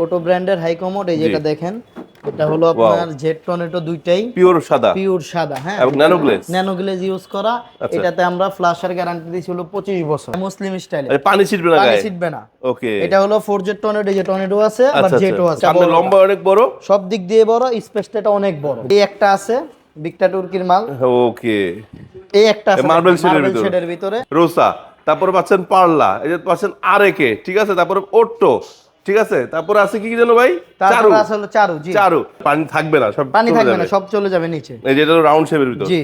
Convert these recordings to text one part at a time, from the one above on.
Auto ব্র্যান্ডের high commode, এই জি। যেটা দেখেন, এটা হলো আপনার জেড টর্নেডো দুইটাই পিওর সাদা পিওর সাদা, হ্যাঁ, এবং nano glaze. Nano glaze use করা। আচ্ছা। এটাতে আমরা ফ্ল্যাশের গ্যারান্টি দিয়েছি হলো 25 বছর, মুসলিম স্টাইলে, আরে পানি ছিটবে না পানি গায়ে? ছিটবে না। ওকে। এটা হলো 4 জেড টর্নেডো, যে টর্নেডো আছে আবার আচ্ছা জেটও আচ্ছা, আছে, সামনে বড়টা। লম্বা অনেক বড়, সব দিক দিয়ে বড়, স্পেসটা এটা অনেক বড়। এই একটা আছে বিগটা তুর্কির মাল, ওকে। এই একটা আছে মার্বেল মার্বেল শেডের শেডের ভিতরে। রোসা, তারপরে পাচ্ছেন পার্লা, এই যে পাচ্ছেন আরেকে, ঠিক আছে, তারপরে ওট্টো, ঠিক আছে, তারপরে আছে কি জানো ভাই? চারু। তারপর আছে হলো চারু, জি। চারু পানি থাকবে না, সব পানি চলে থাকবে যাবে। না, সব চলে যাবে নিচে। এই যে এটা রাউন্ড শেপের ভিতর, জি।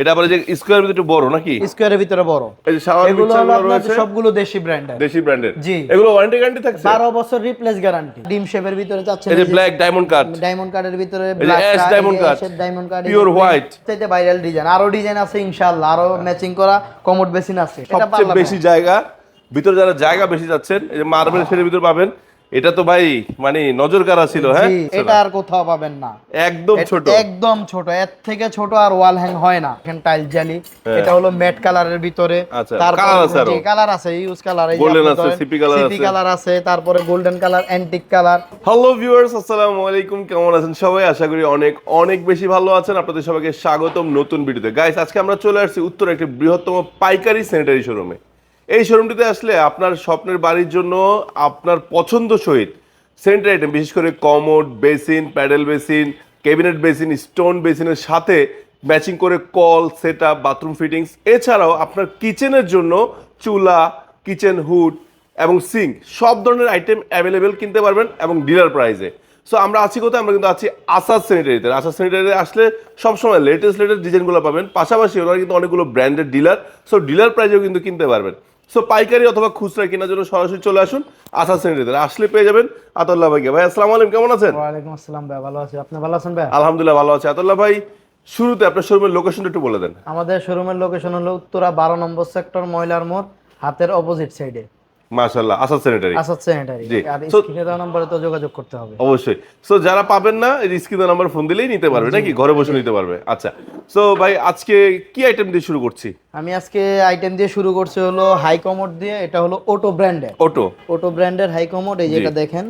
এটা আবার যে স্কয়ারের ভিতর একটু বড় নাকি? স্কয়ারের ভিতরে বড়। এই যে শাওয়ার এগুলো হলো মিক্সারগুলো আপনাদের রয়েছে সবগুলো দেশি ব্র্যান্ডের। দেশি ব্র্যান্ডের। জি। এগুলো ওয়ারেন্টি গ্যারান্টি থাকছে? 12 বছর রিপ্লেস গ্যারান্টি। ডিম শেপের ভিতরে যাচ্ছে, এই যে ব্ল্যাক ডায়মন্ড কাট, ডায়মন্ড কার্ডের ভিতরে এই যে ash diamond cut, diamond card, pure white, চাইতে ভাইরাল ডিজাইন, আরো ডিজাইন আছে ইনশাআল্লাহ, আরো ম্যাচিং করা কমোড বেসিন আছে। এটা সবচেয়ে পারলাম বেশি জায়গা ভিতরে, যারা জায়গা বেশি যাচ্ছেন, এই যে মার্বেল শেডের ভিতর পাবেন। এটা তো ভাই মানে নজর কাড়া ছিল, হ্যাঁ, এটা আর কোথাও পাবেন না, একদম ছোট, একদম ছোট, এর থেকে ছোট আর ওয়াল হ্যাং হয় না। এখানে টাইল জালি, এটা হলো ম্যাট কালারের ভিতরে। আচ্ছা, তারপর কালার আছে আরো? কালার আছে, ইউজ কালার, এই গোল্ডেন আছে, সিপি কালার আছে, সিপি কালার আছে, তারপরে golden colour, antique colour. Hello viewers, আসসালামু আলাইকুম, কেমন আছেন সবাই? আশা করি অনেক অনেক বেশি ভালো আছেন। আপনাদের সবাইকে স্বাগতম নতুন ভিডিওতে। গাইস, আজকে আমরা চলে আসছি উত্তর একটি বৃহত্তম পাইকারি স্যানিটারি শোরুমে। এই শোরুমটিতে আসলে আপনার স্বপ্নের বাড়ির জন্য আপনার পছন্দ সহিত স্যানিটারি আইটেম, বিশেষ করে commode, basin, pedal basin, cabinet basin, stone বেসিনের সাথে ম্যাচিং করে কল, সেটআপ, বাথরুম ফিটিংস, এছাড়াও আপনার কিচেনের জন্য চুলা, কিচেন হুড এবং সিঙ্ক, সব ধরনের আইটেম অ্যাভেলেবেল কিনতে পারবেন এবং ডিলার প্রাইসে। সো আমরা আছি কোথায়? আমরা কিন্তু আছি আসাদ স্যানিটারিতে। আসাদ স্যানিটারিতে আসলে সবসময় লেটেস্ট ডিজাইনগুলো পাবেন, পাশাপাশি ওরা কিন্তু অনেকগুলো ব্র্যান্ডেড ডিলার, সো ডিলার প্রাইসেও কিন্তু কিনতে পারবেন। সো পাইকারি অথবা খুচরা কেনার জন্য সরাসরি চলে আসুন আসাদ স্যানিটারিতে, আসলে পেয়ে যাবেন আতাউল্লাহ ভাইকে। ভাই আসসালামু আলাইকুম, কেমন আছেন? ওয়ালাইকুম আসসালাম ভাই, ভালো আছি, আপনি ভালো আছেন ভাই? আলহামদুলিল্লাহ ভালো আছি। আতাউল্লাহ ভাই, শুরুতে আপনার শোরুমের লোকেশনটা একটু বলে দেন। আমাদের শোরুমের লোকেশন হলো উত্তরা 12 নম্বর সেক্টর, ময়লার মোড়, হাতের অপোজিট সাইডে মাশাআল্লাহ, আসাদ স্যানিটারি। আসাদ স্যানিটারি। জি। আর So- স্ক্রিনে দেওয়া নম্বরে তো যোগাযোগ করতে হবে অবশ্যই। সো যারা পাবেন না, এই স্ক্রিনে নাম্বার ফোন দিলেই নিতে পারবে, নাকি ঘরে বসে নিতে পারবে? আচ্ছা। সো ভাই, আজকে কি আইটেম দিয়ে শুরু করছি? আমি আজকে আইটেম দিয়ে শুরু করছি হলো হাই কমোড দিয়ে। এটা হলো অটো ব্র্যান্ডের, অটো অটো ব্র্যান্ডের হাই কমোড, এই যেটা দেখেন,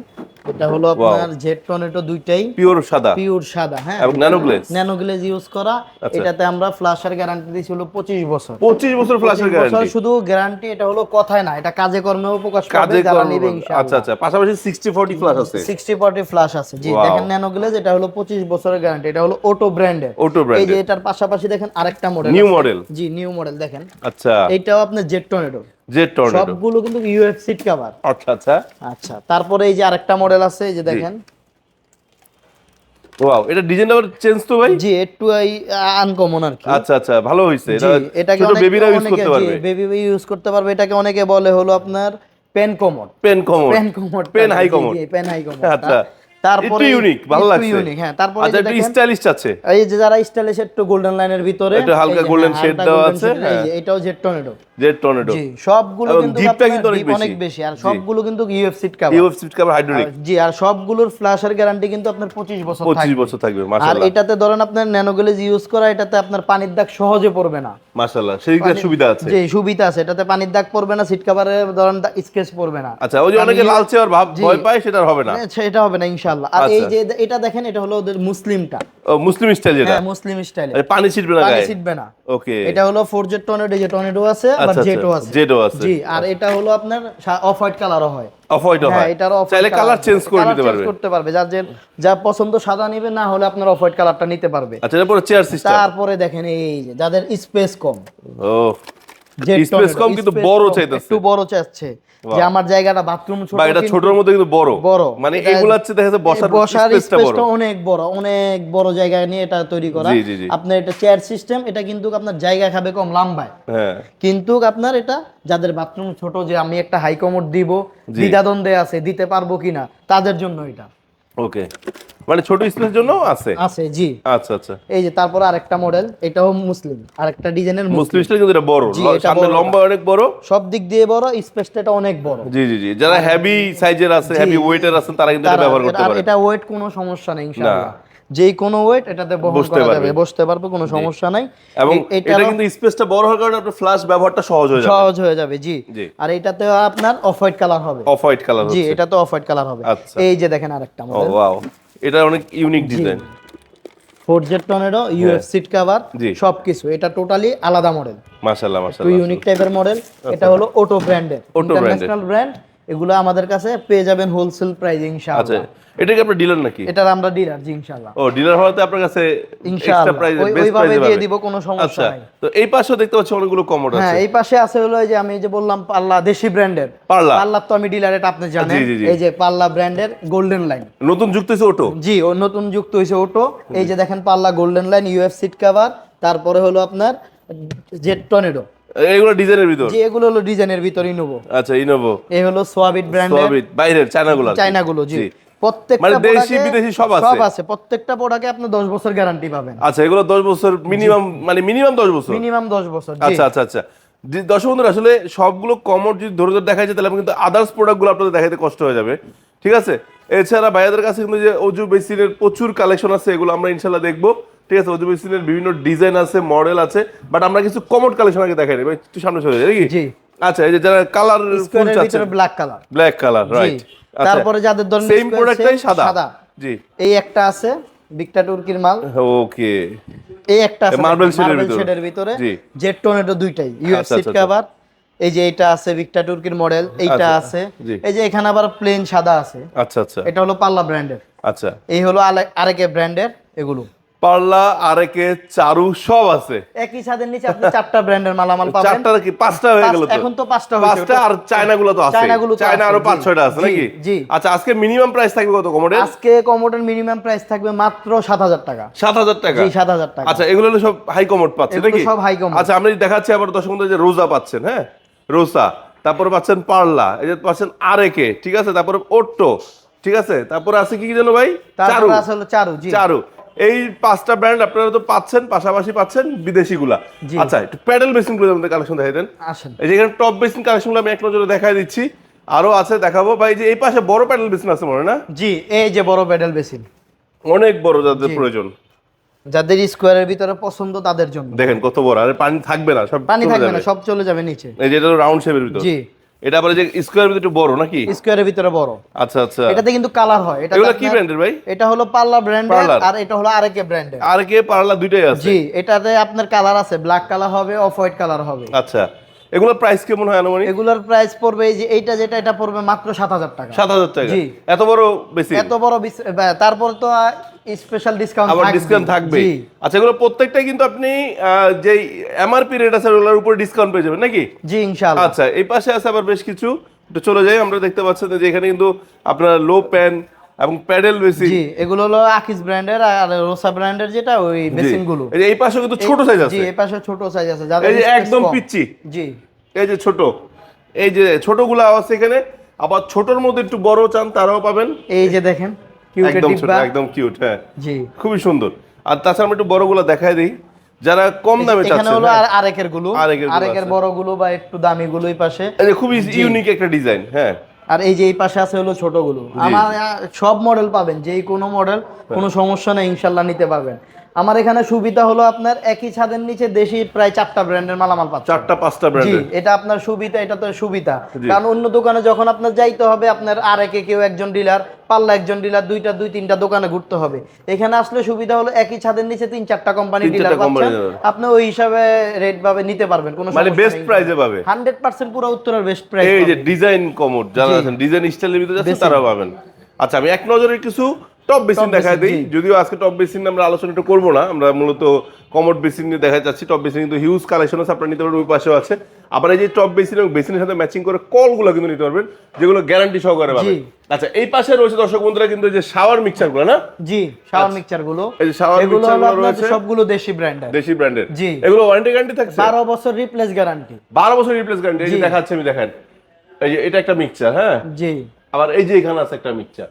এটা হলো আপনার জেড টর্নেডো দুইটাই পিওর সাদা পিওর সাদা, হ্যাঁ, এবং nano glaze. Nano glaze use করা। আচ্ছা। এটাতে আমরা ফ্ল্যাশের গ্যারান্টি দিয়েছি হলো 25 বছর। 25 বছর ফ্ল্যাশের 25 গ্যারান্টি। বছর শুধু গ্যারান্টি, এটা হলো কথায় না, এটা কাজে কর্মেও প্রকাশ পাবে কাজে যারা করব। নেবে ইনশাআল্লাহ। আচ্ছা আচ্ছা, পাশাপাশি 60/40 ফ্ল্যাশ আছে। 60/40 ফ্ল্যাশ আছে, জি। Wow. দেখেন ন্যানো গ্লেজ, এটা হলো 25 বছরের গ্যারান্টি। এটা হলো অটো ব্র্যান্ডের। অটো এই যে ব্র্যান্ডের। এটার পাশাপাশি দেখেন আরেকটা মডেল, নিউ মডেল। জি, নিউ মডেল দেখেন, আচ্ছা। এইটাও আপনার জেড টর্নেডো, জেড টর্নেডো। সবগুলো কিন্তু ইউএফ সিট কভার। আচ্ছা আচ্ছা। আচ্ছা, তারপরে এই যে আরেকটা মডেল আছে, এই যে দেখেন, ওয়াও, এটা ডিজাইন আবার চেঞ্জ তো ভাই? জি, একটু আনকমন আর কি। আচ্ছা আচ্ছা, ভালো হইছে। জি, এটাকে ছোট বেবিরা ইউজ করতে পারবে। বেবি ইউজ করতে পারবে। এটাকে অনেকে বলে হলো আপনার pan commode, pan commode, pan commode, pan high commode. Pan high commode. আচ্ছা। তারপরে একটু ইউনিক, ভালো লাগছে। ইউনিক, হ্যাঁ। তারপরে আচ্ছা, এই যে একটু দেখেন, স্টাইলিশ আছে। এই যে যারা স্টাইলিশ একটু গোল্ডেন লাইনের ভিতরে একটু হালকা এই যে, golden হ্যাঁ, shade হালকা দেওয়া golden আছে, shade, এই যে হ্যাঁ। এটাও জেড টর্নেডো। Z tornado. জি, সবগুলো এবং কিন্তু ডিপটা আপনার কিন্তু অনেক ডিপ বেশি। অনেক বেশি, আর জি। সবগুলো কিন্তু UF seat cover. UF seat cover hydraulic. জি, আর সবগুলোর ফ্ল্যাশের গ্যারান্টি কিন্তু আপনার 25 বছর 25 থাকবে। বছর থাকবে, আর মাশাআল্লাহ। এটাতে ধরেন আপনার ন্যানো গ্লেজ ইউজ করা, এটাতে আপনার পানির দাগ সহজে পড়বে না। মাশাআল্লাহ, সেদিকে সুবিধা আছে। জি, সুবিধা আছে, এটাতে পানির দাগ পড়বে না, সিট কভারে ধরেন স্কেচ পড়বে না। আচ্ছা, ওই যে অনেকে লালচে আর ভাব জি। ভয় পায়, সেটা আর হবে না। সেটা হবে না ইনশাআল্লাহ। আর এই আচ্ছা। যে এটা দেখেন, এটা হলো ওদের মুসলিমটা, ও, মুসলিম স্টাইল যেটা। হ্যাঁ, মুসলিম স্টাইলে, আরে পানি ছিটবে না পানি গায়ে? ছিটবে না। ওকে। এটা হলো 4 জেড টর্নেডো, যে টর্নেডো আছে আবার আচ্ছা, জেটও আচ্ছা, আছে। জেটও আছে। জি, আর এটা হলো আপনার অফ হোয়াইট কালারও হয়। অফ হোয়াইট হ্যাঁ, হয়, এটারও off-white চাইলে কালার চেঞ্জ করে colour নিতে change পারবে। করতে পারবে, যার যা পছন্দ সাদা নিবে, না হলে আপনার অফ হোয়াইট কালারটা নিতে পারবে। আচ্ছা, এরপরে চেয়ার সিস্টেম। তারপরে দেখেন এই যে যাদের স্পেস কম, ও, Jet স্পেস Tornado, কম কিন্তু space বড় কম, চাইতেছে। একটু বড় চাচ্ছে, যে আমার জায়গাটা বাথরুম ছোট, বা এটা কিন্তু ছোটর মধ্যে কিন্তু বড়। বড়, মানে এটা- এগুলা হচ্ছে দেখা যাচ্ছে বসার বসার স্পেসটা বড়। স্পেসটা অনেক বড়, অনেক বড় জায়গা নিয়ে এটা তৈরি করা। জি, জি, জি। আপনার এটা চেয়ার সিস্টেম, এটা কিন্তু আপনার জায়গা খাবে কম, লম্বায়, হ্যাঁ। কিন্তু আপনার এটা যাদের বাথরুম ছোট, যে আমি একটা হাই কমোড দিব, জি। দ্বিধাদ্বন্দ্বে আছে দিতে পারবো কিনা, তাদের জন্য এটা ওকে, মানে ছোট স্পেসের জন্য আছে। আছে, জি। আচ্ছা আচ্ছা। এই যে তারপরে আরেকটা মডেল, এটাও মুসলিম, আরেকটা ডিজাইনের মুসলিম স্টাইল কিন্তু এটা বড়, জি, এটা সামনে বড়। লম্বা অনেক বড়। সব দিক দিয়ে বড়, স্পেসটা এটা অনেক বড়। জি জি জি, যারা হেভি সাইজের আছে, হেভি ওয়েটের আছেন, তারা কিন্তু এটা ব্যবহার করতে আর পারে। এটা ওয়েট কোনো সমস্যা নেই ইনশাআল্লাহ। যেই কোনো ওয়েট এটাতে বহন বসতে করা পারবে। যাবে, বসতে পারবে, কোনো সমস্যা নাই। এবং এটা এটা কিন্তু স্পেসটা বড় হওয়ার কারণে আপনার ফ্ল্যাশ ব্যবহারটা সহজ হয়ে যাবে। সহজ হয়ে যাবে, জি। জি। আর এটাতে আপনার অফ হোয়াইট কালার হবে। অফ হোয়াইট কালার জি, হচ্ছে। এটা তো অফ হোয়াইট কালার হবে। আচ্ছা। এই যে দেখেন আরেকটা ও মডেল, ওয়াও, এটা অনেক unique design. Four jet tornado, UF seat cover, জি। সবকিছু। এটা টোটালি আলাদা মডেল, মাশাআল্লাহ একটু মাশাআল্লাহ। ইউনিক টাইপের মডেল। এটা হলো অটো ব্র্যান্ডের, Otto brand-এর। International brand. এগুলো আমাদের কাছে পেয়ে যাবেন হোলসেল প্রাইস আচ্ছা, ইনশাআল্লাহ। এটা কি আপনার ডিলার নাকি? এটার আমরা ডিলার, জি ইনশাআল্লাহ। ও, ডিলার হওয়াতে আপনার কাছে এক্সট্রা ইনশাআল্লাহ প্রাইসে বেস্ট ওইভাবে প্রাইসে দিয়ে পাবে। দিব, কোনো সমস্যা আচ্ছা, নাই। তো এই পাশেও দেখতে পাচ্ছি অনেকগুলো কমোড হ্যাঁ, আছে। এই পাশে আছে হলো এই যে আমি যে বললাম পাল্লা, দেশি ব্র্যান্ডের পাল্লা। পাল্লা। তো আমি ডিলার, এটা আপনি জানেন। জি, জি, জি। এই যে পাল্লা ব্র্যান্ডের গোল্ডেন লাইন, নতুন যুক্ত হয়েছে অটো। জি, ও নতুন যুক্ত হয়েছে অটো। এই যে দেখেন পাল্লা golden line, UF seat cover, তারপরে হলো আপনার জেট টর্নেডো। এগুলো ডিজাইনের ভিতর। জি, এগুলো হলো ডিজাইনের ভিতর ইনোভো। আচ্ছা, ইনোভো, এই হলো সোয়াবিট ব্র্যান্ডের, সোয়াবিট, বাইরের চায়নাগুলো। চায়নাগুলো, জি। প্রত্যেকটা মানে দেশি প্রোডাক্টে বিদেশি সব আছে। সব আছে। প্রত্যেকটা প্রোডাক্টে আপনি 10 বছর গ্যারান্টি পাবেন। আচ্ছা, এগুলো 10 বছর মিনিমাম, মানে মিনিমাম 10 বছর। মিনিমাম 10 বছর, জি। আচ্ছা আচ্ছা আচ্ছা। দর্শক বন্ধুরা, আসলে সবগুলো কমোড যদি ধরে ধরে দেখা যায় তাহলে আমি কিন্তু আদার্স প্রোডাক্টগুলো আপনাদের দেখাতে কষ্ট হয়ে যাবে, ঠিক আছে? এছাড়া ভাইয়াদের কাছে কিন্তু যে অজু বেসিনের প্রচুর কালেকশন আছে, এগুলো আমরা ইনশাল্লাহ দেখবো, ঠিক আছে? অজু বেসিনের বিভিন্ন ডিজাইন আছে, মডেল আছে, বাট আমরা কিছু কমোড কালেকশন আগে দেখাই নেই। একটু সামনে চলে যাই নাকি? জি। আচ্ছা, এই যে যারা কালার ফুল স্কোয়ারের চাচ্ছে, ভিতরে black colour, black colour, right. তারপরে যাদের ধরেন সেম প্রোডাক্টটাই সাদা। জি। এই একটা আছে ভিক্টা তুর্কির মাল। ওকে। এই একটা আছে মার্বেল মার্বেল শেডের শেডের ভিতরে, জি। জেট টর্নেডো দুইটাই, ইউএফ আচ্ছা, সিট আচ্ছা, কভার। এই যে এটা আছে ভিক্টা তুর্কির মডেল, এইটা আচ্ছা, আছে। জি। এই যে এখানে আবার প্লেন সাদা আছে, আচ্ছা আচ্ছা এটা হলো পাল্লা ব্র্যান্ডের। আচ্ছা। এই হলো আরেকে ব্র্যান্ডের। এগুলো পার্লা, আরেকে, চারু সব আছে। একই ছাদের নিচে আপনি 4টা ব্র্যান্ডের মালামাল পাবেন। চারটা কি 5টা হয়ে গেল? তো এখন তো 5টা হয়েছে। 5টা, আর চায়নাগুলো তো আছে। চায়নাগুলো তো চায়না আছে, আরো জি, 5-6টা আছে জি, নাকি? জি। আচ্ছা, আজকে মিনিমাম প্রাইস থাকবে কত কমোডের? আজকে কমোডের মিনিমাম প্রাইস থাকবে মাত্র 7000 টাকা। 7000 টাকা? জি, 7000 টাকা। আচ্ছা, এগুলো হলো সব হাই কমোড পাচ্ছেন এগুলো নাকি? সব high commode। আচ্ছা, আমরা দেখাচ্ছি আবার দর্শক বন্ধুদের যে রোজা পাচ্ছেন, হ্যাঁ, রোসা, তারপরে পাচ্ছেন পার্লা, এই যে পাচ্ছেন আরেকে, ঠিক আছে? তারপরে ওট্টো, ঠিক আছে? তারপরে আছে কি জানো ভাই? চারু। তারপর আছে হলো চারু, জি। চারু। এই 5টা ব্র্যান্ড আপনারা তো পাচ্ছেন, পাশাপাশি পাচ্ছেন বিদেশিগুলা। জি। আচ্ছা, একটু প্যাডেল বেসিনগুলো আমাদের কালেকশন দেখাই দেন। আসেন। এই যে এখানে টপ বেসিন কালেকশনগুলো আমি এক নজরে দেখাই দিচ্ছি, আরো আছে দেখাবো ভাই। যে এই পাশে বড় প্যাডেল বেসিন আছে মনে হয় না? জি, এই যে বড় প্যাডেল বেসিন, অনেক বড়, যাদের জি। প্রয়োজন। যাদের স্কোয়ারের ভিতরে পছন্দ তাদের জন্য। দেখেন কত বড়, আরে পানি থাকবে না, সব পানি চলে থাকবে যাবে। না, সব চলে যাবে নিচে। এই যে এটা রাউন্ড শেপের ভিতর। জি। এটা আবার এই যে স্কোয়ারের ভিতর একটু বড় নাকি? স্কোয়ারের ভিতরে বড়। আচ্ছা আচ্ছা। এটাতে কিন্তু কালার হয়। এটা এগুলো কি ব্র্যান্ডের ভাই? এটা হলো পাল্লা ব্র্যান্ডের, পার্লার। আর এটা হলো আরেকে ব্র্যান্ডের। আর কে পার্লা দুইটাই আছে? জি, এটাতে আপনার কালার আছে, ব্ল্যাক কালার হবে, অফ হোয়াইট কালার হবে। আচ্ছা, এগুলোর প্রাইস কেমন হয় আনুমানিক? এগুলোর প্রাইস পড়বে এই যে এইটা যেটা, এটা পড়বে মাত্র 7000 টাকা। 7000 টাকা? জি। এত বড় বেশি? এত বড় তারপর তো স্পেশাল ডিসকাউন্ট আবার থাকবে। ডিসকাউন্ট থাকবে? জি, আচ্ছা, এগুলো প্রত্যেকটাই কিন্তু আপনি যে এমআরপি রেট আছে ওগুলোর উপর ডিসকাউন্ট পেয়ে যাবেন নাকি? জি ইনশাআল্লাহ। আচ্ছা, এই পাশে আছে আবার বেশ কিছু, একটু চলে যাই। আমরা দেখতে পাচ্ছেন যে এখানে কিন্তু আপনার লো প্যান এবং প্যাডেল বেসিন। জি, এগুলো হলো আকিস ব্র্যান্ডের আর রোসা ব্র্যান্ডের, যেটা ওই বেসিন গুলো। এই যে এই পাশে কিন্তু ছোট সাইজ আছে। জি, এই পাশে ছোট সাইজ আছে, যাদের এই যে space একদম কম। পিচ্চি, জি, এই যে ছোট, এই যে ছোটগুলো আছে এখানে। আবার ছোটর মধ্যে একটু বড় চান তারাও পাবেন। এই যে দেখেন কিউটের একদম ছোট, ডিব্বা। একদম কিউট, হ্যাঁ, জি, খুবই সুন্দর। আর তাছাড়া আমি একটু বড়গুলো দেখাই দিই, যারা কম দামে এখানে চাচ্ছেন। হলো হ্যাঁ। আরেকের গুলো, আরেকের গুলো আরেকের আছে। বড় গুলো বা একটু দামি গুলো এই পাশে। এই যে খুবই ইউনিক একটা ডিজাইন, হ্যাঁ। আর এই যে এই পাশে আছে হলো ছোট গুলো। আমার সব মডেল পাবেন, যেই কোনো মডেল, কোনো সমস্যা নেই, ইনশাল্লাহ নিতে পারবেন। আমার এখানে সুবিধা হলো আপনার একই ছাদের নিচে দেশি প্রায় 4টা ব্র্যান্ডের মালামাল পাচ্ছেন। 4-5টা জি, ব্র্যান্ডের। এটা আপনার সুবিধা, এটা তো সুবিধা। জি। কারণ অন্য দোকানে যখন আপনার যাইতে হবে, আপনার আরেকে কেউ একজন ডিলার, পাল্লা একজন ডিলার, 2-3টা দোকানে ঘুরতে হবে। এখানে আসলে সুবিধা হলো একই ছাদের নিচে 3-4টা কোম্পানি 3-4টা ডিলার company পাচ্ছেন, dealer। আপনি ওই হিসাবে রেট ভাবে নিতে পারবেন, কোনো মানে সমস্যা বেস্ট নেই। প্রাইসে পাবে 100% পুরো উত্তরের বেস্ট প্রাইস। এই যে ডিজাইন কমোড যারা জি। আছেন, ডিজাইন স্টাইলের ভিতরে যাচ্ছেন, বেসিন। তারাও পাবেন। আচ্ছা, আমি এক নজরে কিছু টপ বেসিন দেখাই দিই। জি। যদিও আজকে টপ বেসিন আমরা আলোচনা একটু করবো না, আমরা মূলত কমোড বেসিন নিয়ে দেখা যাচ্ছি। টপ বেসিন কিন্তু হিউজ কালেকশন আছে, আপনারা নিতে পারবেন। ওই পাশেও আছে। আবার এই যে টপ বেসিন এবং বেসিনের সাথে ম্যাচিং করে কলগুলো কিন্তু নিতে পারবেন, যেগুলো গ্যারান্টি সহকারে পাবেন। জি। আচ্ছা, এই পাশে রয়েছে দর্শক বন্ধুরা কিন্তু এই যে শাওয়ার মিক্সারগুলো না? জি, শাওয়ার মিক্সচার গুলো, এই যে শাওয়ার এগুলো হলো মিক্সারগুলো আপনার রয়েছে সবগুলো দেশি ব্র্যান্ডের, দেশি ব্র্যান্ডের। জি। এগুলো ওয়ারেন্টি গ্যারান্টি থাকছে? 12 বছর রিপ্লেস গ্যারান্টি। 12 বছর রিপ্লেস গ্যারান্টি। এই যে জি। দেখাচ্ছি আমি, দেখেন, এই যে এটা একটা মিক্সচার, হ্যাঁ। জি, আবার এই যে এখানে আছে একটা মিক্সচার,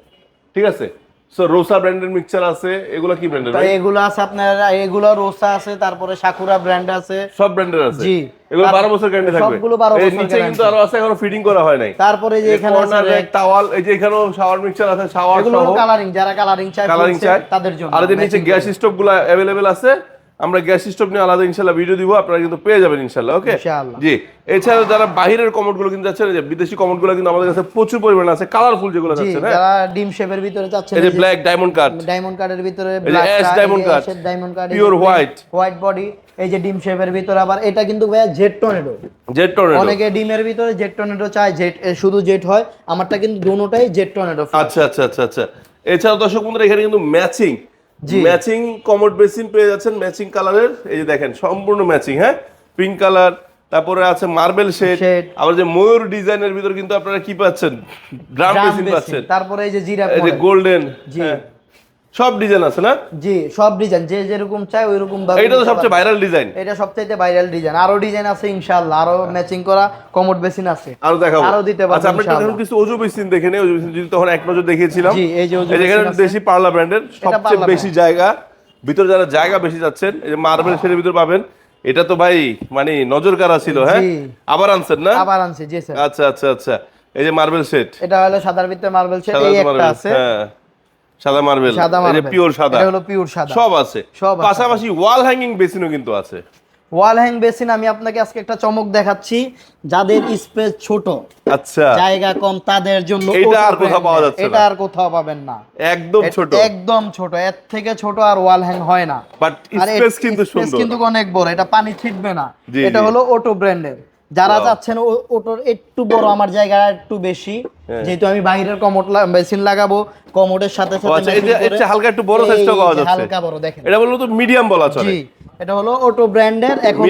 ঠিক আছে? সো রোসা ব্র্যান্ডের মিক্সচার আছে, এগুলো কি ব্র্যান্ডের ভাই? এগুলো আছে আপনার, এগুলো রোসা আছে, তারপরে সাকুরা ব্র্যান্ড আছে, সব ব্র্যান্ডের আছে। জি, এগুলো 12 বছর গ্যারান্টি থাকবে। সবগুলো 12 বছর নিচে কিন্তু আরো আছে, এখনো ফিটিং করা হয় নাই। তারপরে যে এখানে আছে কর্নারে টাওয়াল, এই যে এখানেও শাওয়ার মিক্সচার আছে, শাওয়ার এগুলো সহ কালারিং, যারা কালারিং চায় কালারিং চাই তাদের জন্য। আর এদের নিচে গ্যাস স্টোভগুলো अवेलेबल আছে। আমরা গ্যাস স্টোভ নিয়ে আলাদা ইনশাআল্লাহ ভিডিও দিব, আপনারা কিন্তু পেয়ে যাবেন ইনশাআল্লাহ। ওকে ইনশাআল্লাহ। জি, এছাড়াও যারা বাইরের কমোডগুলো কিন্তু যাচ্ছেন, যে বিদেশি কমোডগুলো কিন্তু আমাদের কাছে প্রচুর পরিমাণে আছে, কালারফুল যেগুলো যাচ্ছে না, যারা ডিম শেপের ভিতরে চাচ্ছেন, এই যে ব্ল্যাক ডায়মন্ড কাট, ডায়মন্ড কাটের ভিতরে এই যে black ash diamond cut, diamond cut, pure white body, এই যে ডিম শেপের ভিতরে। আবার এটা কিন্তু ভাইয়া জেড টর্নেডো, অনেকে ডিমের ভিতরে জেড টর্নেডো চায়, জেড শুধু জেড হয়, আমারটা কিন্তু দুটোটাই জেড টর্নেডো। আচ্ছা আচ্ছা আচ্ছা আচ্ছা। এছাড়াও দর্শক বন্ধুরা এখানে কিন্তু ম্যাচিং কমোড বেসিন পেয়ে যাচ্ছেন, ম্যাচিং কালারের। এই যে দেখেন সম্পূর্ণ ম্যাচিং, হ্যাঁ, পিঙ্ক কালার, তারপরে আছে মার্বেল শেড, আবার যে ময়ূর ডিজাইনের ভিতর কিন্তু আপনারা কি পাচ্ছেন, ড্রাম বেসিন পাচ্ছেন। তারপরে এই যে জিরাফ, এই যে গোল্ডেন, সব ডিজাইন আছে না? জি, সব ডিজাইন যে যেরকম চায় ওই রকম ভাবে। এটা তো সবচেয়ে ভাইরাল ডিজাইন, এটা সবচেয়ে ভাইরাল ডিজাইন। আরো ডিজাইন আছে ইনশাআল্লাহ, আরো ম্যাচিং করা কমোড বেসিন আছে, আরো দেখাবো, আরো দিতে পারবো। আচ্ছা, আমরা এখন কিছু ওজু বেসিন দেখে নেই। ওজু বেসিন যদি তখন এক নজর দেখিয়েছিলাম। জি, এই যে ওজু বেসিন আছে, দেশি পার্লা ব্র্যান্ডের, সবচেয়ে বেশি জায়গা ভিতর, যারা জায়গা বেশি যাচ্ছেন, এই যে মার্বেল শেডের ভিতর পাবেন। এটা তো ভাই মানে নজর কাড়া ছিল, হ্যাঁ, আবার আনছেন না? আবার আনছি, জি স্যার। আচ্ছা আচ্ছা আচ্ছা। এই যে মার্বেল শেড, এটা হলো সাদার ভিতরে মার্বেল শেড, এই একটা আছে, হ্যাঁ, সাদা মার্বেল, এই যে পিওর সাদা, এটা হলো পিওর সাদা, সব আছে। পাশাপাশি ওয়াল হ্যাঙ্গিং বেসিনও কিন্তু আছে। ওয়াল হ্যাং বেসিন আমি আপনাকে আজকে একটা চমক দেখাচ্ছি, যাদের স্পেস ছোট, আচ্ছা, জায়গা কম, তাদের জন্য এটা আর কোথাও পাওয়া যাচ্ছে না, এটা আর কোথাও পাবেন না, একদম ছোট, একদম ছোট, এর থেকে ছোট আর ওয়াল হ্যাং হয় না। বাট স্পেস কিন্তু সুন্দর, কিন্তু অনেক বড়, এটা পানি ছিটবে না। এটা হলো অটো ব্র্যান্ডের। যারা চাচ্ছেন ওটোর একটু বড়, আমার জায়গা একটু বেশি, যেহেতু আমি বাইরের কমোড বেসিন লাগাবো, কমোডের সাথে সাথে এটা হালকা একটু বড় সাইজটা পাওয়া যাচ্ছে, হালকা বড়। দেখেন, এটা বললো তো মিডিয়াম বলা চলে। জি, এটা হলো অটো ব্র্যান্ডের, এখন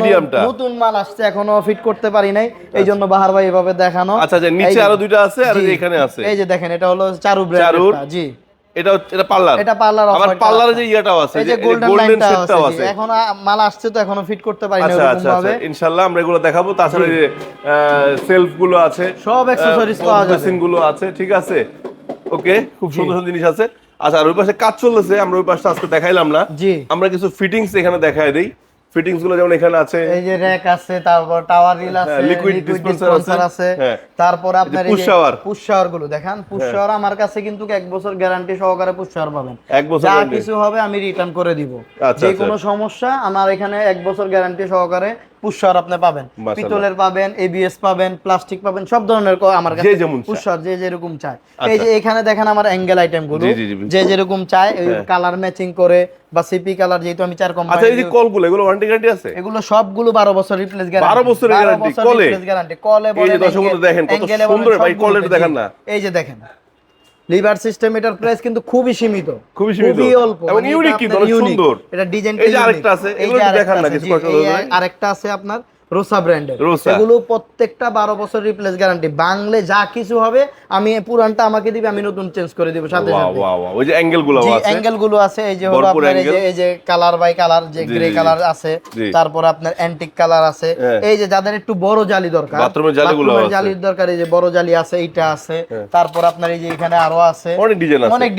নতুন মাল আসছে, এখনো ফিট করতে পারি নাই, এইজন্য বাহার ভাই এভাবে দেখানো। আচ্ছা, যে নিচে আরো দুটো আছে আর এখানে আছে, এই যে দেখেন, এটা হলো চারু ব্র্যান্ডের। জি, এটা পার্লার, এটা পার্লার, আবার পার্লারে যে ইয়াটাও আছে, এই যে গোল্ডেন সেটটাও আছে। এখন মাল আসছে তো এখনো ফিট করতে পারি না এরকম ভাবে। ইনশাআল্লাহ আমরা এগুলো দেখাবো। তাছাড়া যে সেলফ গুলো আছে, সব অ্যাকসেসরিজ পাওয়া যাবে, বেসিন গুলো আছে, ঠিক আছে। ওকে, খুব সুন্দর সুন্দর জিনিস আছে। আচ্ছা, আর ওই পাশে কাজ চলতেছে, আমরা ওই পাশটা আজকে দেখাইলাম না। জি, আমরা কিছু ফিটিংস এখানে দেখাই দেই। ফিটিংস গুলো যেমন এখানে আছে, এই যে র‍্যাক আছে, তারপর টাওয়ার রিল আছে, লিকুইড ডিসপেন্সার আছে, তারপর আপনার এই যে পুশ শাওয়ার গুলো দেখেন। পুশ শাওয়ার আমার কাছে কিন্তু 1 বছর গ্যারান্টি সহকারে পুশ শাওয়ার পাবেন, 1 বছর, যা কিছু হবে আমি রিটার্ন করে দিব। যে কোনো সমস্যা আমার এখানে 1 বছর গ্যারান্টি সহকারে পুশ শাওয়ার আপনি পাবেন, পিতলের পাবেন, এবিএস পাবেন, প্লাস্টিক পাবেন, সব ধরনের আমার কাছে পুশ শাওয়ার যে যেরকম চায়। এই যে এখানে দেখেন আমার অ্যাঙ্গেল আইটেম গুলো, যে যেরকম চায় কালার ম্যাচিং করে, বা সিপি কালার, যেহেতু আমি 4 কোম্পানি। আচ্ছা, এই যে কলগুলো, এগুলো ওয়ারেন্টি গ্যারান্টি আছে? এগুলো সবগুলো 12 বছর রিপ্লেস গ্যারান্টি, 12 বছরের গ্যারান্টি কলে, কলে বলে। এই যে দর্শকরা দেখেন কত সুন্দর ভাই, কলটা দেখেন না, এই যে দেখেন লিভার সিস্টেম, এটার প্রাইস কিন্তু খুবই সীমিত, খুবই অল্প, এবং ইউনিক, কি অনেক সুন্দর। এটা ডিজাইন। এই যে আরেকটা আছে, এগুলো দেখান না কিছু কষ্ট করে। আরেকটা আছে আপনার রোসা ব্র্যান্ডের, এগুলো প্রত্যেকটা 12 বছর রিপ্লেস গ্যারান্টি। বাংলা যা কিছু হবে আমি পুরানটা আমাকে দিবে, আমি নতুন চেঞ্জ করে দিব সাথে সাথে। ওই যে অ্যাঙ্গেল গুলো আছে, অ্যাঙ্গেল গুলো আছে, এই যে হলো আপনার এই যে কালার বাই কালার, যে গ্রে কালার আছে, তারপর আপনার অ্যান্টিক কালার আছে। এই যে যাদের একটু বড় জালি দরকার, বাথরুমের জালির দরকার, এই যে বড় জালি আছে, এইটা আছে। তারপর আপনার এই যে এখানে আরো আছে, অনেক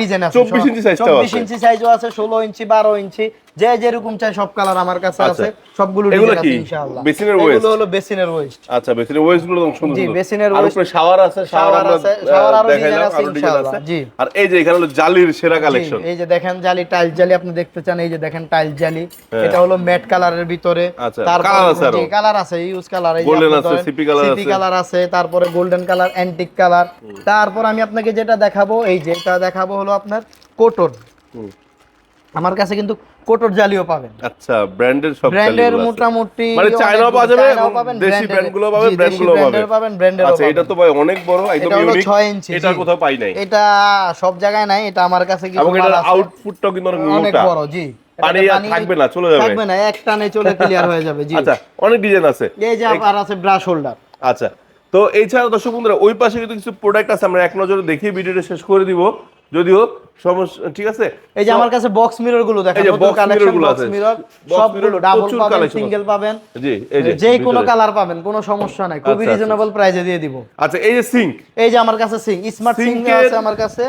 ডিজাইন আছে, 24 ইঞ্চি সাইজটাও আছে, 24 ইঞ্চি সাইজও আছে, 16 ইঞ্চি, 12 ইঞ্চি, যে যেরকম চাই সব কালার আমার কাছে আছে, সবগুলো ডিজাইন আছে ইনশাআল্লাহ। বেসিনের ওয়েস্ট, এগুলো হলো বেসিনের ওয়েস্ট। আচ্ছা, বেসিনের ওয়েস্ট গুলো সুন্দর সুন্দর। জি, বেসিনের ওয়েস্ট, আর শাওয়ার আছে, শাওয়ার আছে, আরো ডিজাইন আছে ইনশাআল্লাহ। জি, আর এই যে এখানে হলো জালির সেরা কালেকশন। এই যে দেখেন জালি, টাইলস জালি আপনি দেখতে চান, এই যে দেখেন টাইলস জালি, এটা হলো ম্যাট কালারের ভিতরে। তারপর যে কালার আছে, ইউজ কালার, এই যে গোল্ডেন আছে, সিপি কালার আছে, তারপরে গোল্ডেন কালার, অ্যান্টিক কালার। তারপর আমি আপনাকে যেটা দেখাবো, এই যে এটা দেখাবো হলো আপনার কোটর। আমার কাছে কিন্তু কোটর জালিও পাবেন। আচ্ছা, ব্র্যান্ডের সব ব্র্যান্ডের মোটামুটি মানে চায়নাও পাওয়া যাবে, দেশি ব্র্যান্ডগুলো পাবেন, ব্র্যান্ডগুলো পাবেন, ব্র্যান্ডের। আচ্ছা, এটা তো ভাই অনেক বড়, একদম ইউনিক, 6 ইঞ্চি, এটা কোথাও পাই নাই, এটা সব জায়গায় নাই, এটা আমার কাছে কিছু এবং মাল এটার আছে, আউটপুটটাও কিন্তু অনেক বড়। জি, পানি আর থাকবে না, চলে যাবে, থাকবে না, এক টানে চলে ক্লিয়ার হয়ে যাবে। জি, আচ্ছা, অনেক ডিজাইন আছে। এই যে আবার আছে ব্রাশ হোল্ডার। আচ্ছা, তো এছাড়া দর্শক বন্ধুরা ওই পাশে কিন্তু কিছু প্রোডাক্ট আছে, আমরা এক নজরে দেখি ভিডিওটা শেষ করে দিব, যদিও সমস্যা ঠিক আছে। এই যে আমার কাছে বক্স মিরর গুলো দেখেন, এই যে নতুন box কালেকশন mirror গুলো বক্স আছে। মিরর box সবগুলো mirror ডাবল প্রচুর পাবেন, collection সিঙ্গেল পাবেন, জি এই যে কোনো ভিতরে। কালার পাবেন, কোনো সমস্যা নাই, খুবই আচ্ছা, রিজনেবল প্রাইসে দিয়ে দিব। আচ্ছা এই যে সিঙ্ক, এই যে আমার কাছে সিঙ্ক, স্মার্ট সিঙ্ক Sink এর- আছে আমার কাছে,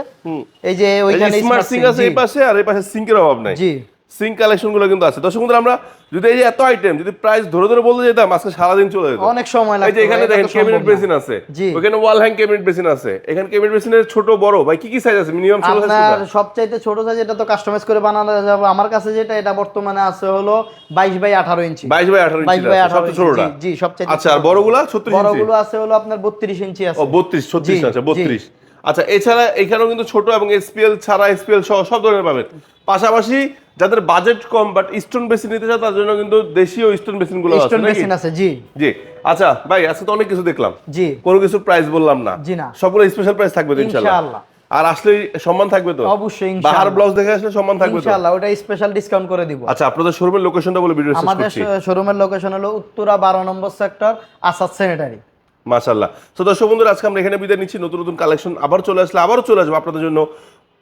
এই যে ওইখানে স্মার্ট স্মার্ট সিঙ্ক সিঙ্ক আছে এই পাশে, আর এই পাশে সিঙ্কের অভাব নাই। জি সিঙ্ক কালেকশন গুলো কিন্তু আছে। দর্শক বন্ধুরা আমরা যদি এই যে এত আইটেম যদি প্রাইস ধরে ধরে বলতে যেতাম আজকে সারাদিন চলে যেত। অনেক সময় এই লাগবে যে এখানে ভাই, এটা দেখেন তো ক্যাবিনেট সম্ভব না। বেসিন আছে, জি। ওখানে ওয়াল হ্যাং ক্যাবিনেট বেসিন আছে, এখানে ক্যাবিনেট বেসিনের ছোট বড় ভাই কি কি সাইজ আছে মিনিমাম ছোট সাইজ আপনার সবচাইতে ছোট সাইজ এটা তো কাস্টমাইজ করে বানানো যাবে। আমার কাছে যেটা এটা বর্তমানে আছে হলো 22 by 18 inch. 22 by 18 22 inch by আছে 18 সবচেয়ে ছোটটা। জি সবচাইতে আচ্ছা আর বড়গুলা 36 ইঞ্চি? বড়গুলো আছে হলো আপনার 32 ইঞ্চি আছে। ও 32 36 জি, আছে জি। 32। আচ্ছা এছাড়া এখানেও কিন্তু ছোট এবং এসপিএল ছাড়া এসপিএল সহ সব ধরনের পাবেন। পাশাপাশি যাদের budget com but stone basin নিতে চায় তার জন্য কিন্তু দেশীয় স্টোন বেসিন গুলো আছে স্টোন নাকি? বেসিন আছে জি। জি আচ্ছা ভাই আজকে তো অনেক কিছু দেখলাম, জি কোনো কিছু প্রাইস বললাম না, জি না। সবগুলো স্পেশাল প্রাইস থাকবে তো ইনশাআল্লাহ? ইনশাআল্লাহ। আর আসলে সম্মান থাকবে তো? অবশ্যই বাহার ইনশাআল্লাহ। ব্লাউজ দেখে আসলে সম্মান থাকবে তো? ইনশাআল্লাহ ওটা স্পেশাল ডিসকাউন্ট করে দিব। আচ্ছা আপনাদের শোরুমের লোকেশনটা বলে ভিডিও শেষ আমাদের করছি। শোরুমের লোকেশন হলো উত্তরা 12 নম্বর সেক্টর, আসাদ স্যানিটারি। মাশাআল্লাহ। তো দর্শক বন্ধুরা আজকে আমরা এখানে বিদায় নিচ্ছি, নতুন নতুন কালেকশন আবার চলে আসলে আবারও চলে আসবো আপনাদের জন্য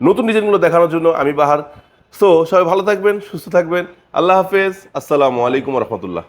নতুন ডিজাইনগুলো দেখানোর জন্য। আমি বাহার। সো সবাই ভালো থাকবেন, সুস্থ থাকবেন, আল্লাহ হাফেজ, আসসালামু আলাইকুম রহমতুল্লাহ।